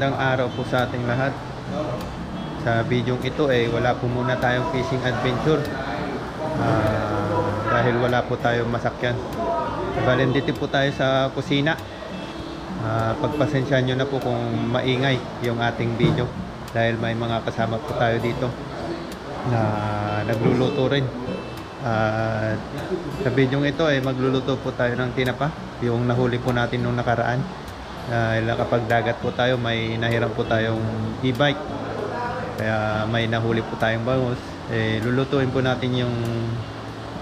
Magandang araw po sa ating lahat. Sa video ito wala po muna tayong fishing adventure dahil wala po tayong masakyan. Bali, dito po tayo sa kusina. Pagpasensyahan nyo na po kung maingay yung ating video dahil may mga kasama po tayo dito na nagluluto rin. Sa video ito magluluto po tayo ng tinapa, yung nahuli po natin nung nakaraan. Kapag dagat po tayo, may nahiram po tayong e-bike, kaya may nahuli po tayong bangus. Lulutuin po natin yung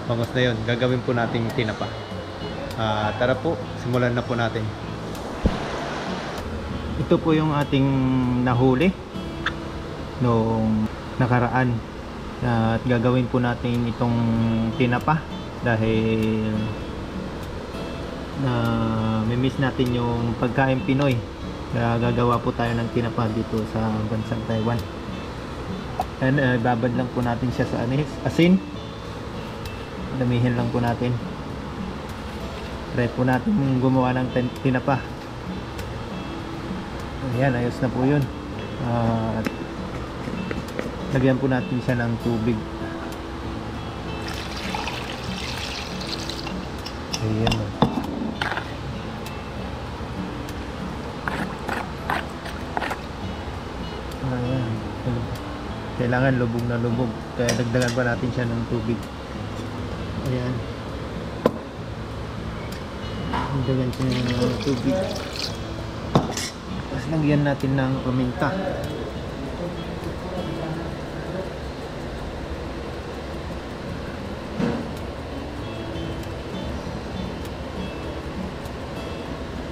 bangus na yun, gagawin po natin tinapa. Tara po, simulan na po natin. Ito po yung ating nahuli nung nakaraan, at gagawin po natin itong tinapa dahil mimiss natin yung pagkain Pinoy, kaya gagawa po tayo ng tinapa dito sa bansang Taiwan. And babad lang po natin siya sa asin, damihin lang po natin. Try po natin gumawa ng tinapa. Ayan, ayos na po yun. At lagyan po natin siya ng tubig. Ayan. Ayan. Kailangan lubog na lubog, kaya dagdagan pa natin siya ng tubig. Ayan. Dagdagan siya ng tubig. Tapos lagyan natin ng paminta.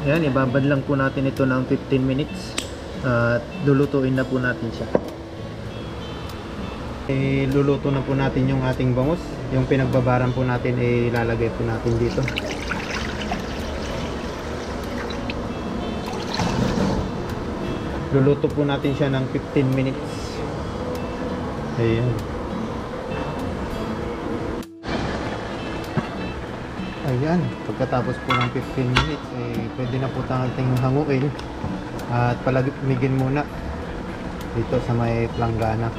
Ayan, ibabad lang po natin ito ng 15 minutes at lulutuin na po natin siya. Luluto na po natin yung ating bangus. Yung pinagbabaran po natin ilalagay po natin dito. Luluto po natin siya ng 15 minutes. Ayan. Ayan, pagkatapos po ng 15 minutes pwede na po nating hanguin at palamigin muna dito sa may planggana.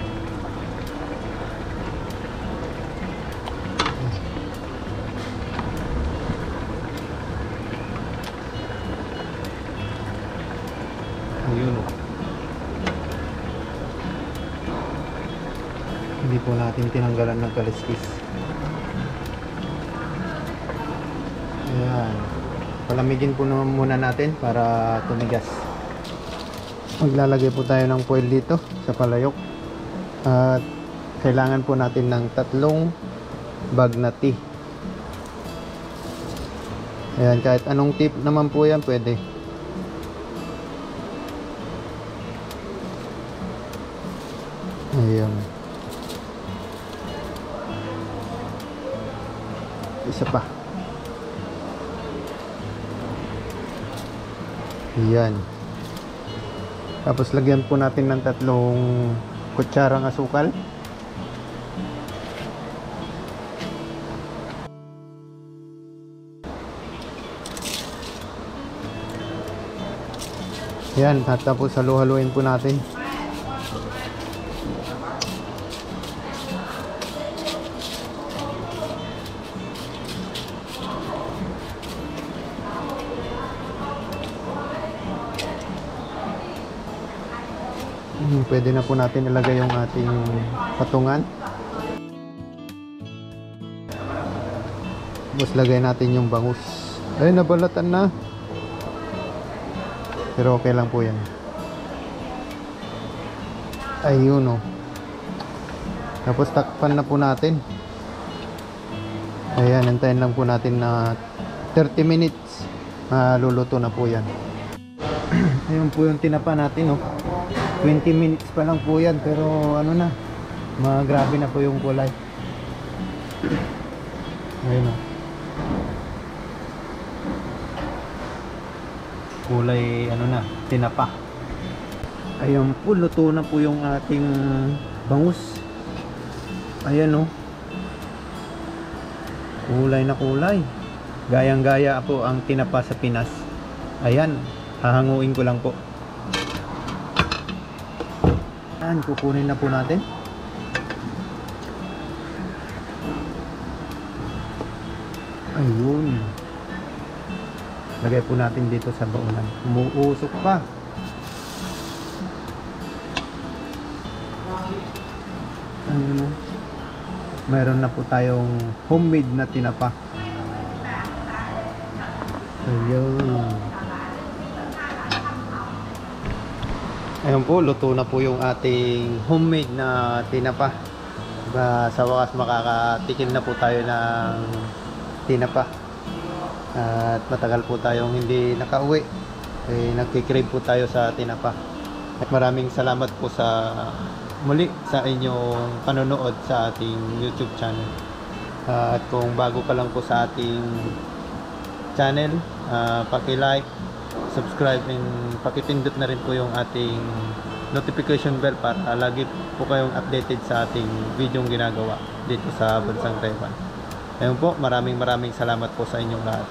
Ayun. Hindi po natin tinanggalan ng kaliskis. Ayan. Palamigin po muna natin para tumigas. Maglalagay po tayo ng foil dito sa palayok. At kailangan po natin ng 3 bag na tea. Ayan, kahit anong tip naman po yan pwede. Ayan. Isa pa. Ayan. Tapos lagyan po natin ng 3 kutsarang asukal. Ayan, at tapos halu-haluin po natin. Pwede na po natin ilagay yung ating patungan. Tapos lagay natin yung bangus. Ay, nabalatan na. Pero okay lang po yan. Ayun o. Tapos takpan na po natin. Ayan, antayin lang po natin na 30 minutes. Luluto na po yan. Ayun po yung tinapa natin o. 20 minutes pa lang po yan, pero ano na, grabe na po yung kulay. Ayun o. Kulay ano na, tinapa. Ayun po, luto na po yung ating bangus. Ayan o. Kulay na kulay. Gayang-gaya po ang tinapa sa Pinas. Ayan, hahanguin ko lang po. Yan, kukunin na po natin. Ayun. Lagay po natin dito sa baunan. Umuusok pa. Ayun. Meron na po tayong homemade na tinapa. Ayun. Ayun po, luto na po yung ating homemade na tinapa. Sa wakas makakatikim na po tayo ng tinapa. At matagal po tayong hindi nakauwi. Nagkikrave po tayo sa tinapa. At maraming salamat po sa muli sa inyong panonood sa ating YouTube channel. At kung bago ka lang po sa ating channel, paki-like, subscribe, and pakipindot na rin po yung ating notification bell para lagi po kayong updated sa ating videong ginagawa dito sa bansang Taiwan. Ayun po, maraming salamat po sa inyong lahat.